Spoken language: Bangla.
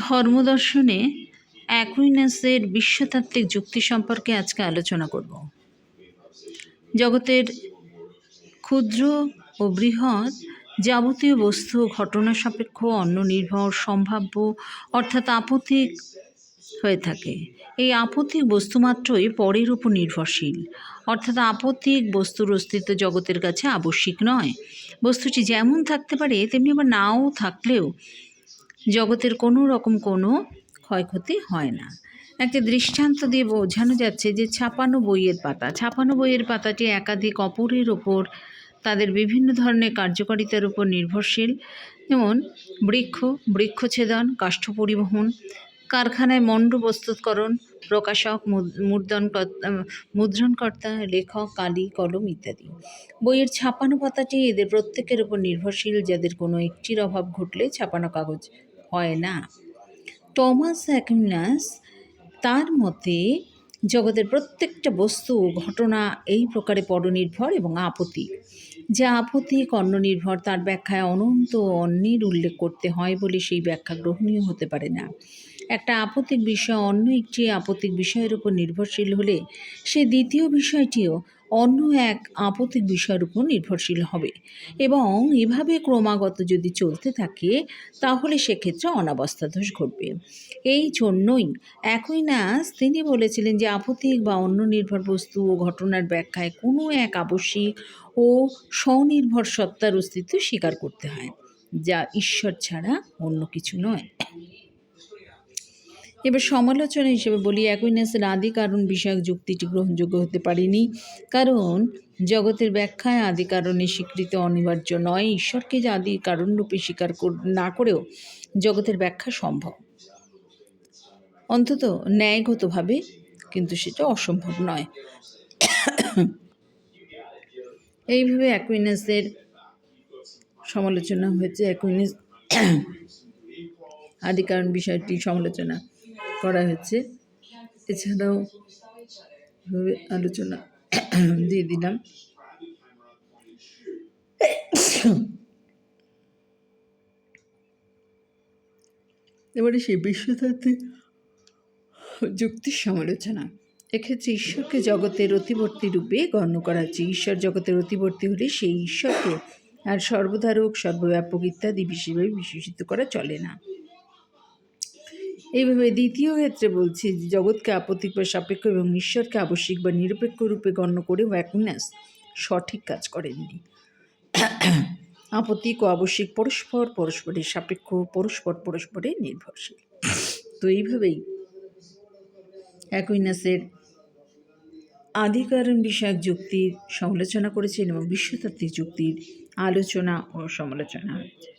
ধর্মদর্শনে অ্যাকুইনাসের বিশ্বতাত্ত্বিক যুক্তি সম্পর্কে আজকে আলোচনা করব। জগতের ক্ষুদ্র ও বৃহৎ যাবতীয় বস্তু ঘটনা সাপেক্ষ, অন্য নির্ভর, সম্ভাব্য অর্থাৎ আপতিক হয়ে থাকে। এই আপতিক বস্তুমাত্রই পরের উপর নির্ভরশীল, অর্থাৎ আপতিক বস্তুর অস্তিত্ব জগতের কাছে আবশ্যিক নয়। বস্তুটি যেমন থাকতে পারে তেমনি আবার নাও থাকলেও জগতের কোনো রকম কোনো ক্ষয়ক্ষতি হয় না। একটা দৃষ্টান্ত দিয়ে বোঝানো যাচ্ছে যে ছাপানো বইয়ের পাতাটি একাধিক অপরের ওপর তাদের বিভিন্ন ধরনের কার্যকারিতার উপর নির্ভরশীল। যেমন বৃক্ষছেদন, কাষ্ঠ পরিবহন, কারখানায় মণ্ড প্রস্তুতকরণ, প্রকাশক, মুদ্রণকর্তা, লেখক, কালি, কলম ইত্যাদি। বইয়ের ছাপানো পাতাটি এদের প্রত্যেকের উপর নির্ভরশীল, যাদের কোনো একটির অভাব ঘটলে ছাপানো কাগজ হয় না। টমাস অ্যাকুইনাস তার মতে জগতের প্রত্যেকটা বস্তু ঘটনা এই প্রকারে পরনির্ভর এবং আপতিক। যা আপতিক, অন্য নির্ভর, তার ব্যাখ্যায় অনন্ত অন্যের উল্লেখ করতে হয় বলে সেই ব্যাখ্যা গ্রহণীয় হতে পারে না। একটা আপতিক বিষয় অন্য একটি আপতিক বিষয়ের উপর নির্ভরশীল হলে সে দ্বিতীয় বিষয়টিও অন্য এক আপতিক বিষয়ের উপর নির্ভরশীল হবে, এবং এভাবে ক্রমাগত যদি চলতে থাকে তাহলে সেক্ষেত্রে অনাবস্থা দোষ ঘটবে। এই জন্যই অ্যাকুইনাস তিনি বলেছিলেন যে আপতিক বা অন্য নির্ভর বস্তু ও ঘটনার ব্যাখ্যায় কোনো এক আবশ্যিক ও স্বনির্ভর সত্তার অস্তিত্ব স্বীকার করতে হয়, যা ঈশ্বর ছাড়া অন্য কিছু নয়। এবার সমালোচনা হিসেবে বলি, অ্যাকুইনাসের আদি কারণ বিষয়ক যুক্তিটি গ্রহণযোগ্য হতে পারেনি, কারণ জগতের ব্যাখ্যায় আদি কারণের স্বীকৃতি অনিবার্য নয়। ঈশ্বরকে যে আদি কারণরূপে স্বীকার না করেও জগতের ব্যাখ্যা সম্ভব, অন্তত ন্যায়গতভাবে, কিন্তু সেটা অসম্ভব নয়। এইভাবে অ্যাকুইনাসের সমালোচনা হয়েছে। অ্যাকুইনাস আদি কারণ বিষয়টি সমালোচনা করা হয়েছে। এছাড়াও আলোচনা দিয়ে দিলাম। এবারে সেই বিশ্বতাত্ত্বিক যুক্তির সমালোচনা। এক্ষেত্রে ঈশ্বরকে জগতের অতিবর্তী রূপে গণ্য করা হচ্ছে। ঈশ্বর জগতের অতিবর্তী হলে সেই ঈশ্বরকে আর সর্বধারক, সর্বব্যাপক ইত্যাদি বিশেষভাবে বিশেষিত করা চলে না। এইভাবে দ্বিতীয় ক্ষেত্রে বলছি যে জগৎকে আপতিক বা সাপেক্ষ এবং ঈশ্বরকে আবশ্যিক বা নিরপেক্ষ রূপে গণ্য করেও অ্যাকুইনাস সঠিক কাজ করেননি। আপতিক ও আবশ্যিক পরস্পরের সাপেক্ষ, পরস্পরের নির্ভরশীল। তো এইভাবেই অ্যাকুইনাসের আদি কারণ বিষয়ক যুক্তির সমালোচনা করেছেন এবং বিশ্বতাত্ত্বিক যুক্তির আলোচনা ও সমালোচনা হয়েছে।